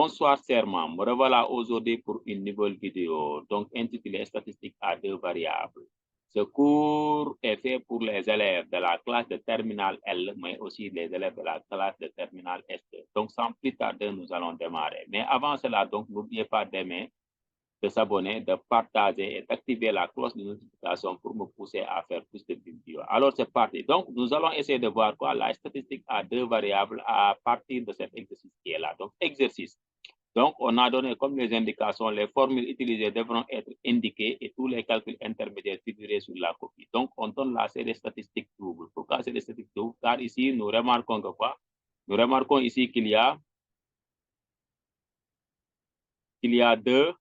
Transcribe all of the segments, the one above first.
Bonsoir serment, me revoilà aujourd'hui pour une nouvelle vidéo, donc intitulée Statistiques à deux variables. Ce cours est fait pour les élèves de la classe de terminale L, mais aussi les élèves de la classe de terminale S. Donc sans plus tarder, nous allons démarrer. Mais avant cela, donc n'oubliez pas d'aimer, de s'abonner, de partager et d'activer la cloche de notification pour me pousser à faire plus de vidéos. Alors c'est parti. Donc nous allons essayer de voir quoi la statistique à deux variables à partir de cet exercice qui est là. Donc exercice. Donc on a donné comme les indications, les formules utilisées devront être indiquées et tous les calculs intermédiaires figurés sur la copie. Donc on donne la série statistique double. Pourquoi c'est des statistiques doubles? Car ici nous remarquons que quoi? Nous remarquons ici qu'il y a deux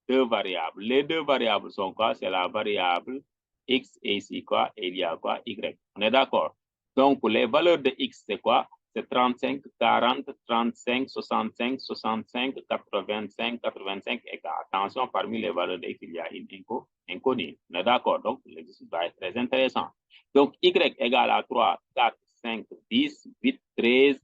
variables. Les deux variables sont quoi? C'est la variable x et ici quoi? Et il y a quoi? Y. On est d'accord? Donc, les valeurs de x, c'est quoi? C'est 35, 40, 35, 65, 65, 85, 85 et attention, parmi les valeurs de x, il y a une inconnue. On est d'accord? Donc, l'exercice va être très intéressant. Donc, y égale à 3, 4, 5, 10, 8, 13.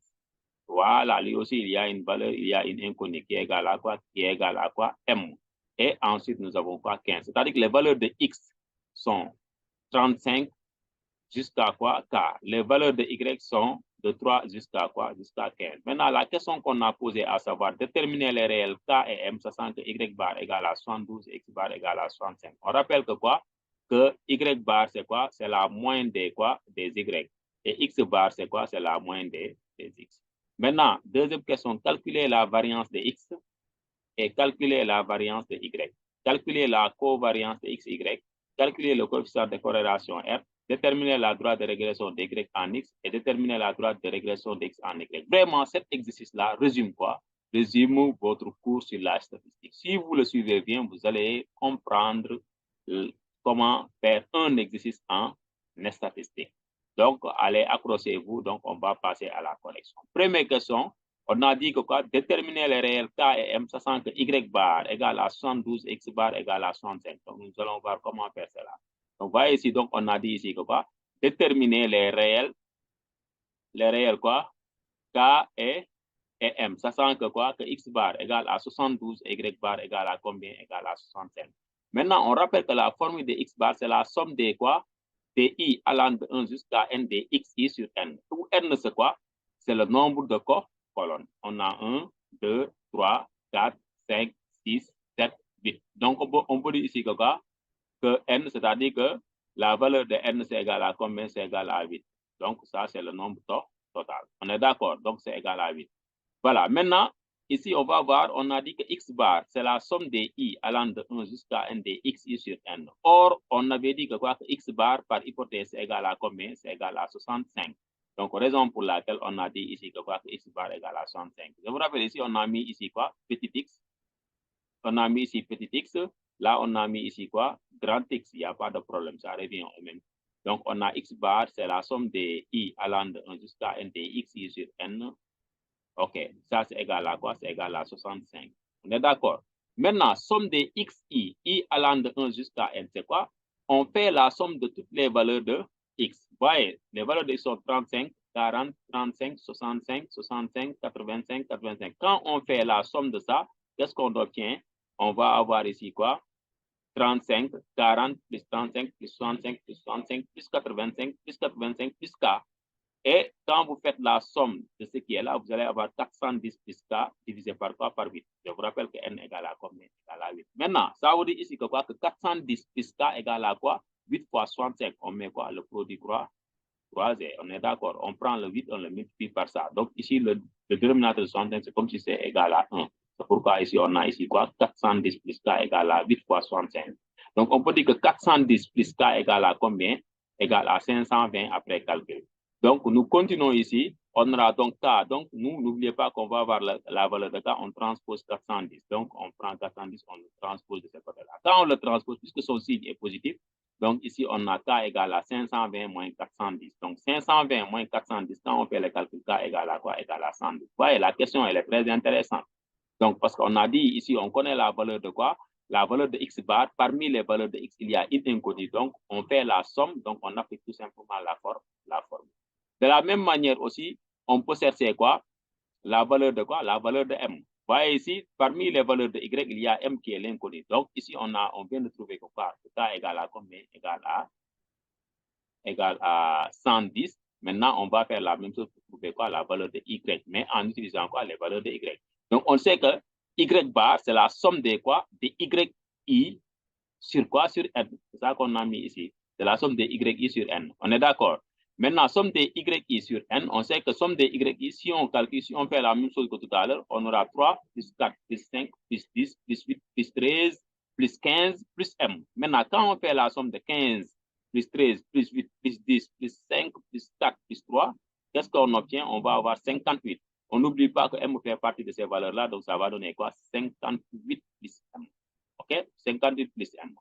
Voilà, lui aussi, il y a une valeur, il y a une inconnue qui est égale à quoi? Qui est égale à quoi? M. Et ensuite, nous avons quoi? 15. C'est-à-dire que les valeurs de x sont 35 jusqu'à quoi? K. Les valeurs de y sont de 3 jusqu'à quoi? Jusqu'à 15. Maintenant, la question qu'on a posée, à savoir déterminer les réels K et M, sachant que y bar égale à 72, x bar égale à 65. On rappelle que quoi? Que y bar, c'est quoi? C'est la moyenne des quoi? Des y. Et x bar, c'est quoi? C'est la moyenne des x. Maintenant, deuxième question, calculer la variance de x et calculer la variance de y. Calculer la covariance de x, y. Calculer le coefficient de corrélation R. Déterminer la droite de régression de y en x et déterminer la droite de régression de x en y. Vraiment, cet exercice-là résume quoi? Résume votre cours sur la statistique. Si vous le suivez bien, vous allez comprendre comment faire un exercice en statistique. Donc, allez, accrochez-vous. Donc, on va passer à la correction. Première question. On a dit que quoi? Déterminer les réels K et M, sachant que Y bar égale à 72, X bar égale à 65. Donc, nous allons voir comment faire cela. Donc, voyez ici, donc, on a dit ici que quoi? Déterminer les réels quoi? K et M, sachant que quoi? Que X bar égale à 72, Y bar égale à combien? Égale à 65. Maintenant, on rappelle que la formule de X bar, c'est la somme des quoi? Des I allant de 1 jusqu'à N des XI sur N. Où N, c'est quoi? C'est le nombre de colonnes. On a 1, 2, 3, 4, 5, 6, 7, 8. Donc, on peut dire ici que quoi? Que N, c'est-à-dire que la valeur de N, c'est égal à combien? C'est égal à 8. Donc, ça, c'est le nombre total. On est d'accord? Donc, c'est égal à 8. Voilà. Maintenant, ici, on va voir, on a dit que X bar, c'est la somme des I allant de 1 jusqu'à N des XI sur N. Or, on avait dit que quoi? Que X bar, par hypothèse, c'est égal à combien? C'est égal à 65. Donc, raison pour laquelle on a dit ici que quoi? Que X bar égale à 65. Je vous rappelle ici, on a mis ici quoi? Petit x. On a mis ici petit x. Là, on a mis ici quoi? Grand x. Il n'y a pas de problème. Ça revient au même. Donc, on a X bar, c'est la somme des I allant de 1 jusqu'à N des XI sur N. OK, ça c'est égal à quoi? C'est égal à 65. On est d'accord? Maintenant, somme des XI, I allant de 1 jusqu'à N, c'est quoi? On fait la somme de toutes les valeurs de X. Vous voyez, les valeurs de X sont 35, 40, 35, 65, 65, 85, 85. Quand on fait la somme de ça, qu'est-ce qu'on obtient? On va avoir ici quoi? 35, 40, plus 35, plus 65, plus 65, plus 85, plus 85, plus K. Et quand vous faites la somme de ce qui est là, vous allez avoir 410 plus K divisé par quoi? Par 8. Je vous rappelle que N égale à combien? Égale à 8. Maintenant, ça veut dire ici que quoi? Que 410 plus K égale à quoi? 8 fois 65. On met quoi? Le produit croisé. On est d'accord. On prend le 8, on le multiplie par ça. Donc ici, le dénominateur de 65, c'est comme si c'est égal à 1. C'est pourquoi ici, on a ici quoi? 410 plus K égale à 8 fois 65. Donc on peut dire que 410 plus K égale à combien? Égale à 520 après calcul. Donc, nous continuons ici. On aura donc K. Donc, nous, n'oubliez pas qu'on va avoir la valeur de K. On transpose 410. Donc, on prend 410, on le transpose de ce côté-là. Quand on le transpose, puisque son signe est positif, donc ici, on a K égale à 520 moins 410. Donc, 520 moins 410, quand on fait le calcul, K égale à quoi? Égale à 110. Vous voyez, la question, elle est très intéressante. Donc, parce qu'on a dit ici, on connaît la valeur de quoi? La valeur de X bar. Parmi les valeurs de X, il y a une inconnue. Donc, on fait la somme. Donc, on applique tout simplement la formule. De la même manière aussi, on peut chercher quoi? La valeur de quoi? La valeur de M. voyez ici, parmi les valeurs de y, il y a m qui est l'inconnu. Donc, ici, on vient de trouver que quoi? Que k égale à combien? Égale à 110. Maintenant, on va faire la même chose pour trouver quoi? La valeur de y, mais en utilisant quoi? Les valeurs de y. Donc, on sait que y bar, c'est la somme des quoi? Des yi sur quoi? Sur n. C'est ça qu'on a mis ici. C'est la somme des yi sur n. On est d'accord? Maintenant, somme des yi sur n, on sait que somme des yi, si on calcule, si on fait la même chose que tout à l'heure, on aura 3 plus 4 plus 5 plus 10 plus 8 plus 13 plus 15 plus m. Maintenant, quand on fait la somme de 15 plus 13 plus 8 plus 10 plus 5 plus 4 plus 3, qu'est-ce qu'on obtient? On va avoir 58. On n'oublie pas que m fait partie de ces valeurs-là, donc ça va donner quoi? 58 plus m. OK? 58 plus m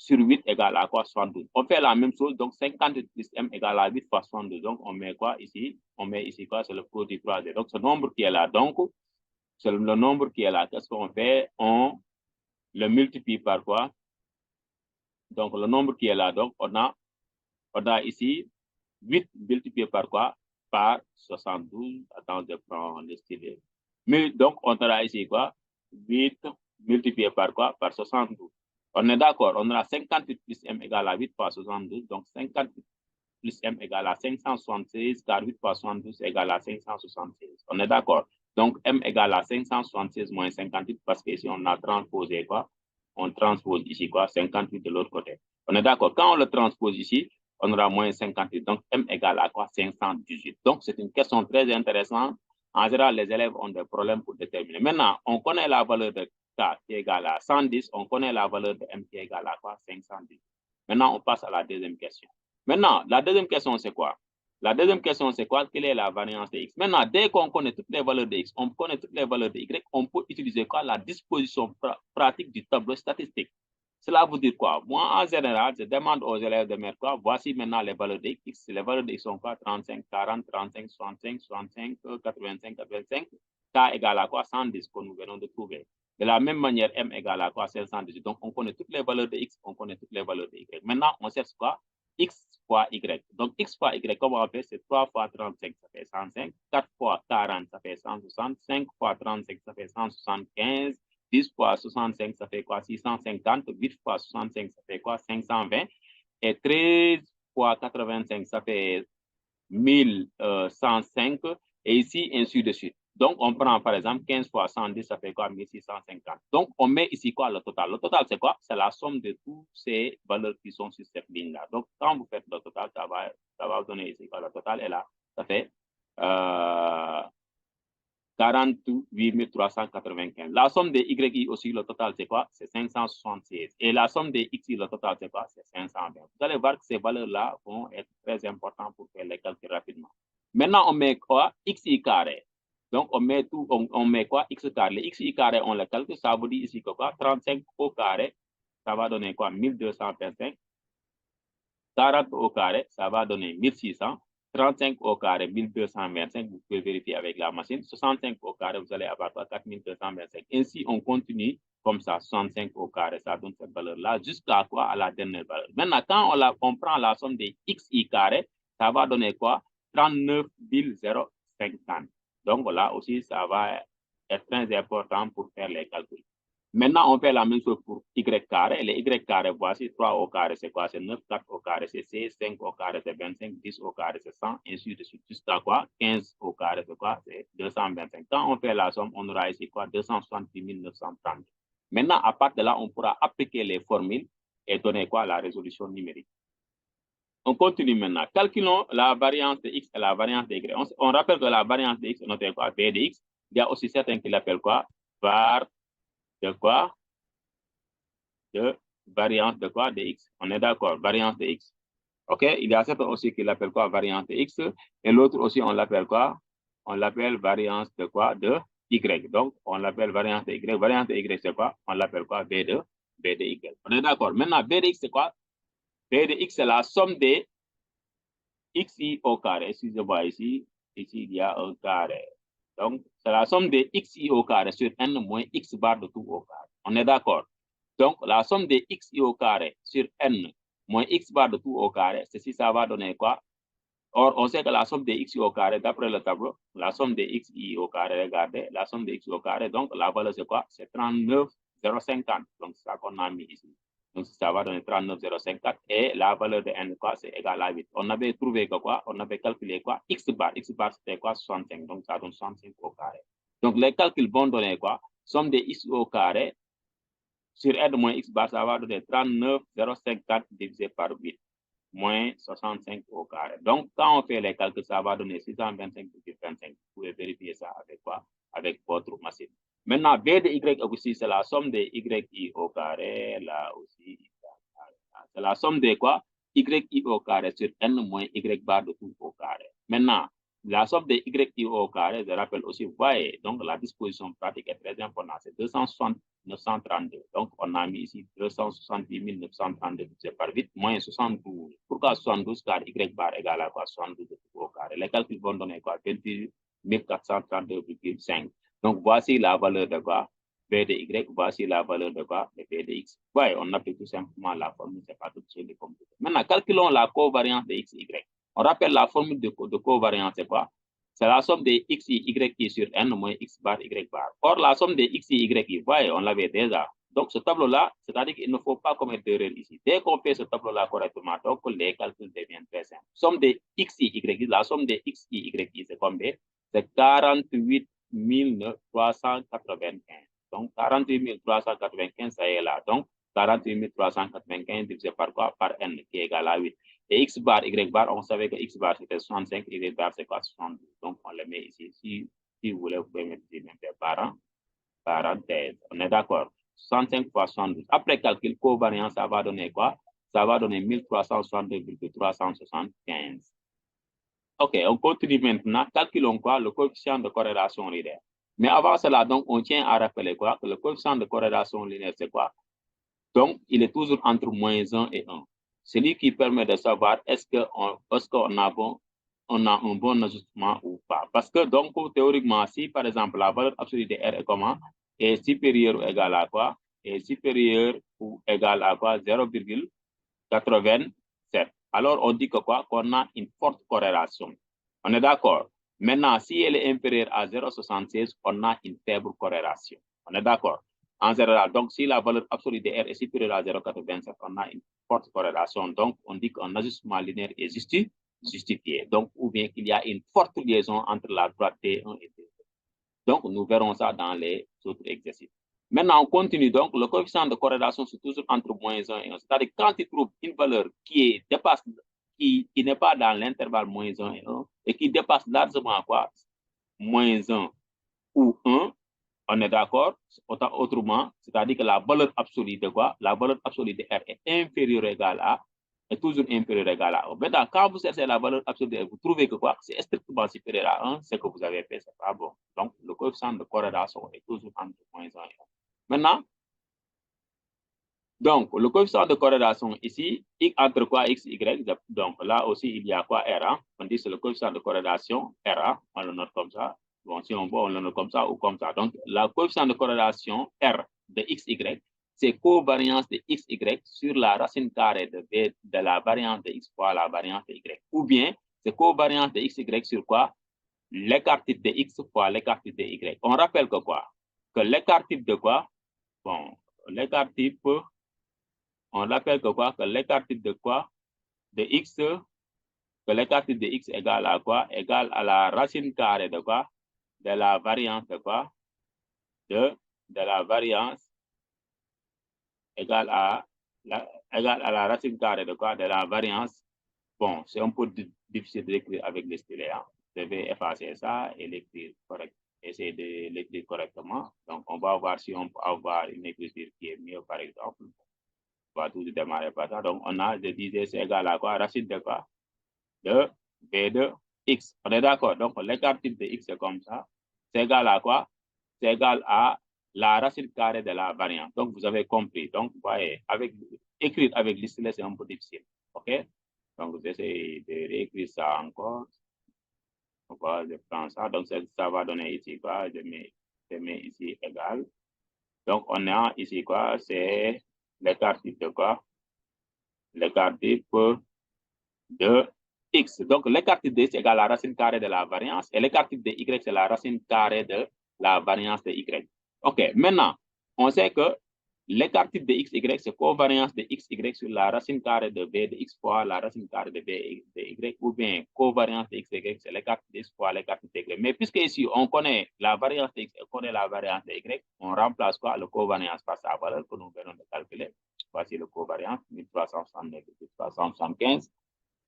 sur 8 égale à quoi? 72. On fait la même chose, donc 58 plus m égale à 8 fois 72. Donc, on met quoi ici? On met ici quoi? C'est le produit croisé. Donc, ce nombre qui est là, donc, c'est le nombre qui est là. Qu'est-ce qu'on fait? On le multiplie par quoi? Donc, le nombre qui est là, donc, on a ici 8 multiplié par quoi? Par 72. Attends, je prends le stylet. Mais donc, on aura ici quoi? 8 multiplié par quoi? Par 72. On est d'accord, on aura 58 plus m égale à 8 fois 72. Donc, 58 plus m égale à 576, car 8 fois 72 égale à 576. On est d'accord. Donc, m égale à 576 moins 58, parce que ici, on a transposé quoi? On transpose ici quoi? 58 de l'autre côté. On est d'accord. Quand on le transpose ici, on aura moins 58. Donc, m égale à quoi? 518. Donc, c'est une question très intéressante. En général, les élèves ont des problèmes pour déterminer. Maintenant, on connaît la valeur de k qui est égale à 110. On connaît la valeur de m qui est égale à quoi? 510. Maintenant, on passe à la deuxième question. Maintenant, la deuxième question, c'est quoi? La deuxième question, c'est quoi? Quelle est la variance de x? Maintenant, dès qu'on connaît toutes les valeurs de x, on connaît toutes les valeurs de y, on peut utiliser quoi? La disposition pratique du tableau statistique. Cela veut dire quoi? Moi, en général, je demande aux élèves de mettre quoi? Voici maintenant les valeurs de x. Les valeurs de x sont quoi? 35, 40, 35, 65, 65, 85, 85. K égale à quoi? 110 que nous venons de trouver. De la même manière, m égale à quoi? 518. Donc, on connaît toutes les valeurs de x, on connaît toutes les valeurs de y. Maintenant, on cherche quoi? X fois y. Donc, x fois y, comment on fait? C'est 3 fois 35, ça fait 105. 4 fois 40, ça fait 160. 5 fois 35, ça fait 175. 10 fois 65, ça fait quoi? 650. 8 fois 65, ça fait quoi? 520. Et 13 fois 85, ça fait 1105. Et ici, ainsi de suite. Donc, on prend par exemple 15 fois 110, ça fait quoi? 1650. Donc, on met ici quoi? Le total. Le total, c'est quoi? C'est la somme de toutes ces valeurs qui sont sur cette ligne-là. Donc, quand vous faites le total, ça va vous donner ici quoi? Le total est là. Ça fait 48 395. La somme des YI aussi, le total, c'est quoi? C'est 576. Et la somme des XI, le total, c'est quoi? C'est 520. Vous allez voir que ces valeurs-là vont être très importantes pour faire les calculs rapidement. Maintenant, on met quoi? XI carré. Donc, on met tout, on met quoi? X carré. Les XI carré, on le calcule. Ça veut dire ici que quoi? 35 au carré, ça va donner quoi? 1225. 40 au carré, ça va donner 1600. 35 au carré, 1225, vous pouvez vérifier avec la machine. 65 au carré, vous allez avoir 4225. Ainsi, on continue comme ça, 65 au carré, ça donne cette valeur-là, jusqu'à quoi? À la dernière valeur. Maintenant, quand on prend la somme des xi carré, ça va donner quoi? 39 050. Donc, voilà aussi, ça va être très important pour faire les calculs. Maintenant, on fait la même chose pour y carré. Les y carré, voici 3 au carré, c'est quoi? C'est 9, 4 au carré, c'est 16, 5 au carré, c'est 25, 10 au carré, c'est 100, ainsi de suite. Jusqu'à quoi? 15 au carré, c'est quoi? C'est 225. Quand on fait la somme, on aura ici quoi? 268 930. Maintenant, à partir de là, on pourra appliquer les formules et donner quoi? La résolution numérique. On continue maintenant. Calculons la variance de x et la variance de y. On rappelle que la variance de x est notée quoi? V de x. Il y a aussi certains qui l'appellent quoi? Var de quoi? De variance de quoi? De x. On est d'accord, variance de x. OK? Il y a certains aussi qui l'appellent quoi? Variance de x. Et l'autre aussi, on l'appelle quoi? On l'appelle variance de quoi? De y. Donc, on l'appelle variance de y. Variance de y, c'est quoi? On l'appelle quoi? B de y. On est d'accord. Maintenant, B de x, c'est quoi? B de x, c'est la somme des xi au carré. Excusez-moi, ici, il y a un carré. Donc, c'est la somme des xi au carré sur n moins x bar de tout au carré. On est d'accord. Donc, la somme des xi au carré sur n moins x bar de tout au carré, ceci, ça va donner quoi? Or, on sait que la somme des xi au carré, d'après le tableau, la somme des xi au carré, regardez, la somme des xi au carré, donc la valeur c'est quoi? C'est 39,050. Donc, c'est ça qu'on a mis ici. Donc, ça va donner 39,050 et la valeur de n, quoi, c'est égal à 8. On avait trouvé que quoi? On avait calculé quoi? X bar. X bar, c'était quoi? 65. Donc, ça donne 65 au carré. Donc, les calculs vont donner quoi? Somme des x au carré sur n moins x bar, ça va donner 39,050 divisé par 8. Moins 65 au carré. Donc, quand on fait les calculs, ça va donner 625,25. Vous pouvez vérifier ça avec quoi? Avec votre machine. Maintenant, B de Y aussi, c'est la somme de YI au carré. Là aussi, c'est la somme de quoi? YI au carré sur N moins Y bar de tout au carré. Maintenant, la somme de YI au carré, je rappelle aussi, vous voyez, donc la disposition pratique est très importante. C'est 260 932. Donc, on a mis ici 270 932 divisé par 8 moins 72. Pourquoi 72? Car Y bar égale à quoi? 72 au carré. Les calculs vont donner quoi? 28 432,5. Donc, voici la valeur de quoi? B de Y, voici la valeur de quoi? De B de X. Ouais, on applique tout simplement la formule, c'est pas tout sur les computers. Maintenant, calculons la covariance de X, Y. On rappelle la formule de covariance, c'est quoi? C'est la somme de X, Y sur N moins X bar, Y bar. Or, la somme de X, Y, voyez, on l'avait déjà. Donc, ce tableau-là, c'est-à-dire qu'il ne faut pas commettre d'erreur ici. Dès qu'on fait ce tableau-là correctement, donc les calculs deviennent très simples. Somme de X, Y, la somme de X, Y, c'est combien? C'est 48 395. Donc, 48 395, ça est là. Donc, 48 395 divisé par quoi? Par n, qui est égal à 8. Et x bar, y bar, on savait que x bar c'était 65, y bar c'est quoi? 72. Donc, on le met ici. Si vous voulez, vous pouvez mettre ici même parenthèse. On est d'accord? 65 fois 72. Après calcul covariance, ça va donner quoi? Ça va donner 1362,375. OK, on continue maintenant. Calculons quoi? Le coefficient de corrélation linéaire. Mais avant cela, donc, on tient à rappeler quoi? Que le coefficient de corrélation linéaire, c'est quoi? Donc, il est toujours entre moins 1 et 1. C'est lui qui permet de savoir est-ce qu'on a un bon ajustement ou pas. Parce que, donc, théoriquement, si, par exemple, la valeur absolue de R est comment? Est supérieure ou égale à quoi? Est supérieure ou égale à quoi? 0,87. Alors, on dit que quoi? Qu'on a une forte corrélation. On est d'accord? Maintenant, si elle est inférieure à 0,76, on a une faible corrélation. On est d'accord? En général, donc, si la valeur absolue de R est supérieure à 0,87, on a une forte corrélation. Donc, on dit qu'un ajustement linéaire est justifié. Donc, ou bien qu'il y a une forte liaison entre la droite T1 et T2. Donc, nous verrons ça dans les autres exercices. Maintenant, on continue. Donc, le coefficient de corrélation, c'est toujours entre moins 1 et 1. C'est-à-dire, quand tu trouves une valeur qui n'est pas dans l'intervalle moins 1 et 1, et qui dépasse largement quoi? Moins 1 ou 1, on est d'accord? Autrement, c'est-à-dire que la valeur absolue de quoi? La valeur absolue de R est inférieure ou égale à, est toujours inférieure ou égale à 1. Maintenant, quand vous cherchez la valeur absolue de R, vous trouvez que quoi? C'est strictement supérieur à 1, ce que vous avez fait, c'est pas bon. Donc, le coefficient de corrélation est toujours entre moins 1 et 1. Maintenant, donc, le coefficient de corrélation ici, entre quoi x, y, donc là aussi, il y a quoi R, hein? On dit c'est le coefficient de corrélation R, on le note comme ça. Bon, si on veut, on le note comme ça ou comme ça. Donc, la coefficient de corrélation R de x, y, c'est covariance de x, y sur la racine carrée de la variance de x fois la variance de y. Ou bien, c'est covariance de x, y sur quoi? L'écart type de x fois l'écart type de y. On rappelle que quoi? Que l'écart type de quoi? Bon, l'écart type, on rappelle que quoi? Que l'écart type de quoi? De x, que l'écart type de x égale à quoi? Égale à la racine carrée de quoi? De la variance de quoi? De la variance égale à la racine carrée de quoi? De la variance. Bon, c'est un peu difficile d'écrire avec le stylet. Hein. Je vais effacer ça et l'écrire correct. Essayer de l'écrire correctement. Donc, on va voir si on peut avoir une écriture qui est mieux, par exemple. On va tout démarrer par ça. Donc, on a, je disais, c'est égal à quoi? Racine de quoi? De B de X. On est d'accord? Donc, l'écart type de X, c'est comme ça. C'est égal à quoi? C'est égal à la racine carrée de la variance. Donc, vous avez compris. Donc, vous voyez, écrire avec l'stylet, c'est un peu difficile. OK? Donc, vous essayez de réécrire ça encore. Pourquoi je prends ça? Donc, ça va donner ici quoi? Je mets ici égal. Donc, on a ici quoi? C'est l'écart type de quoi? L'écart type de x. Donc, l'écart type de x égale la racine carrée de la variance et l'écart type de y, c'est la racine carrée de la variance de y. OK, maintenant, on sait que l'écart type de x, y, c'est covariance de x, y sur la racine carrée de b de x fois la racine carrée de b de y, ou bien covariance de x, y, c'est l'écart type de x fois l'écart type de y. Mais puisque ici, on connaît la variance de x et on connaît la variance de y, on remplace quoi? Le covariance par sa valeur que nous venons de calculer. Voici le covariance, 1369,375.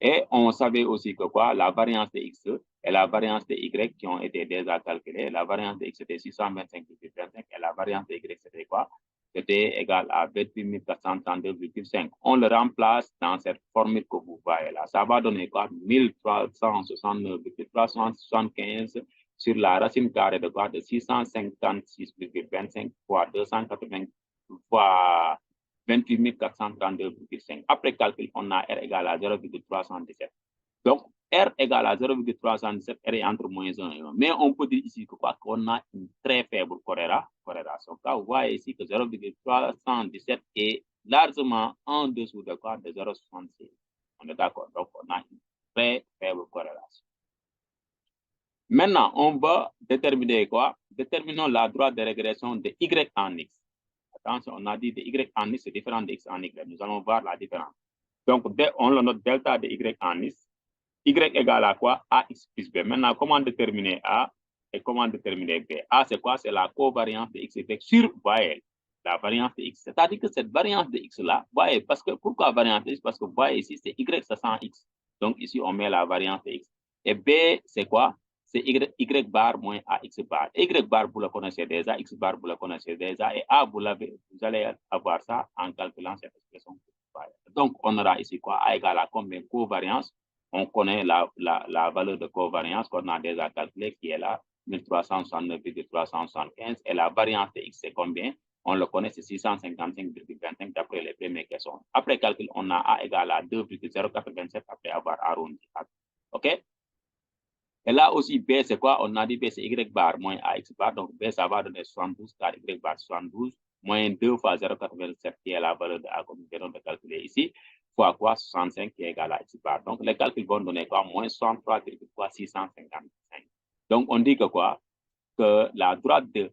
Et on savait aussi que quoi, la variance de x et la variance de y qui ont été déjà calculées. La variance de x c'était 625,25 et la variance de y c'était quoi? C'était égal à 28 432,5. On le remplace dans cette formule que vous voyez là. Ça va donner quoi? 1369,375 sur la racine carrée de quoi? De 656,25 fois 280 fois 28 432,5. Après calcul, on a R égale à 0,317. Donc, R égale à 0,317, R est entre moins 1 et 1. Mais on peut dire ici que quoi, qu'on a une très faible corrélation. Là, vous voyez ici que 0,317 est largement en dessous de quoi? De 0,66. On est d'accord. Donc, on a une très faible corrélation. Maintenant, on va déterminer quoi? Déterminons la droite de régression de Y en X. Attention, on a dit de Y en X, c'est différent de X en Y. Nous allons voir la différence. Donc, on le note delta de Y en X. Y égale à quoi? AX plus B. Maintenant, comment déterminer A et comment déterminer B? A, c'est quoi? C'est la covariance de X, Y sur, voyez, la variance de X. C'est-à-dire que cette variance de X-là, voyez, parce que, pourquoi variance de X? Parce que, voyez, ici, c'est Y, ça sent X. Donc, ici, on met la variance de X. Et B, c'est quoi? C'est Y bar moins AX bar. Y bar, vous le connaissez déjà, X bar, vous le connaissez déjà, et A, vous allez avoir ça en calculant cette expression. Donc, on aura ici quoi? A égale à combien? Covariance. On connaît la valeur de covariance qu'on a déjà calculée, qui est là, 1369,375, et la variance de X, c'est combien? On le connaît, c'est 655,25 d'après les premières questions. Après calcul, on a A égale à 2,0427 après avoir arrondi. OK? Et là aussi, B, c'est quoi? On a dit B, c'est Y bar moins AX bar. Donc, B, ça va donner 72, car Y bar 72, moins 2 fois 0,87, qui est la valeur de A que nous venons de calculer ici, fois quoi? 65, qui est égal à X bar. Donc, les calculs vont donner quoi? Moins 63,655. Donc, on dit que quoi? Que la droite de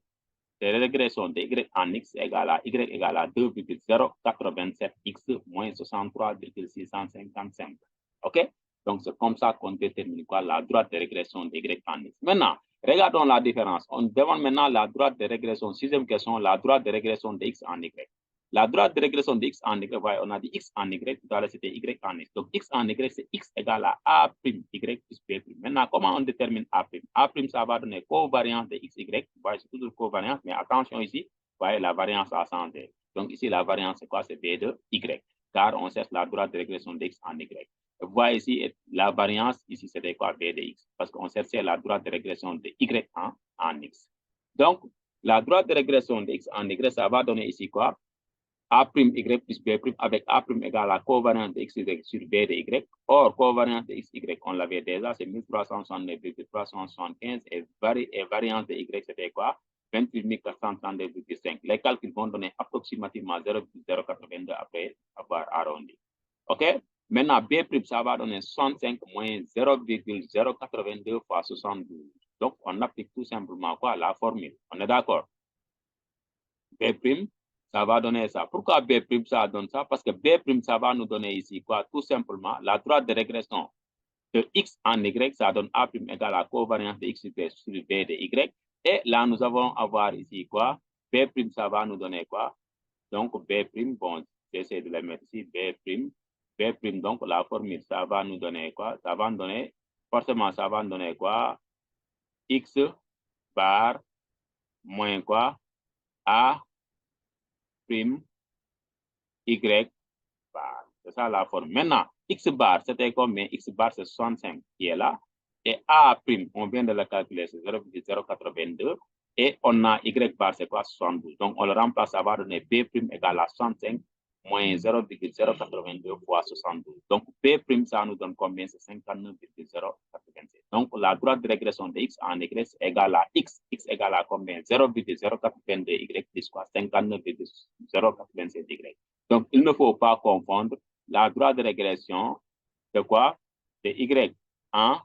régression de Y en X égale à Y égale à 2,087X moins 63,655. OK? Donc, c'est comme ça qu'on détermine quoi? La droite de régression de Y en X. Maintenant, regardons la différence. On demande maintenant la droite de régression. Sixième question, la droite de régression de X en Y. La droite de régression de X en Y, voyez, on a dit X en Y, tout à l'heure c'était Y en X. Donc, X en Y, c'est X égale à A' Y plus B'. Maintenant, comment on détermine A'? A', ça va donner covariance de X, Y. Vous voyez, c'est toujours covariance, mais attention ici, vous voyez, la variance a changé. Donc, ici, la variance, c'est quoi? C'est B de Y, car on cherche la droite de régression de X en Y. Vous voyez ici, la variance, ici, c'était quoi? B de X, parce qu'on cherchait la droite de régression de Y en X. Donc, la droite de régression de X en Y, ça va donner ici quoi? A' Y plus B' avec A' égale à covariance de X, Y sur B de Y. Or, covariance de X, Y, on l'avait déjà, c'est 1369,375 et variance de Y, c'était quoi? 28 432,5. Les calculs vont donner approximativement 0,082 après avoir arrondi. OK? Maintenant, B', ça va donner 65 moins 0,082 fois 72. Donc, on applique tout simplement quoi? La formule. On est d'accord? B', ça va donner ça. Pourquoi B', ça donne ça? Parce que B', ça va nous donner ici quoi? Tout simplement, la droite de régression de X en Y, ça donne A' égale à covariance de X sur B de Y. Et là, nous allons avoir ici quoi? B', ça va nous donner quoi? Donc, B', bon, j'essaie de le mettre ici, B', donc la formule, ça va nous donner quoi? Ça va nous donner, forcément, ça va nous donner quoi? X bar moins quoi? A' Y bar. C'est ça la forme. Maintenant, X bar, c'était combien? X bar, c'est 65 qui est là. Et A', on vient de le calculer, c'est 0,082. Et on a Y bar, c'est quoi? 72. Donc, on le remplace, ça va donner B' égale à 65 moins 0,082 fois 72. Donc, B', ça nous donne combien? C'est 59,087. Donc, la droite de régression de X en Y égale à X. X égale à combien? 0,082 Y plus quoi? 59,087 Y. Donc, il ne faut pas confondre la droite de régression de quoi? c'est y en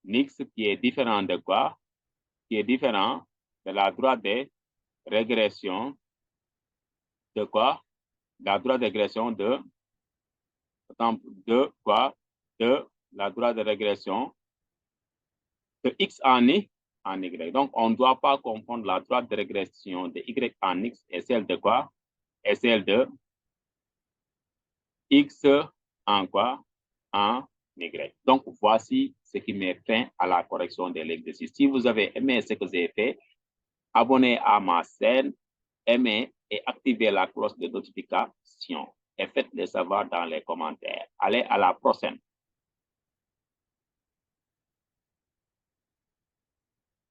x qui est différent de quoi? Qui est différent de la droite de régression de quoi? La droite de régression de quoi? De la droite de régression de x en y. Donc, on ne doit pas confondre la droite de régression de y en x et celle de quoi? Et celle de x en quoi? En y. Donc, voici ce qui met fin à la correction de l'exercice. Si vous avez aimé ce que j'ai fait, abonnez à ma chaîne, aimez et activez la cloche de notification et faites-le savoir dans les commentaires. Allez, à la prochaine.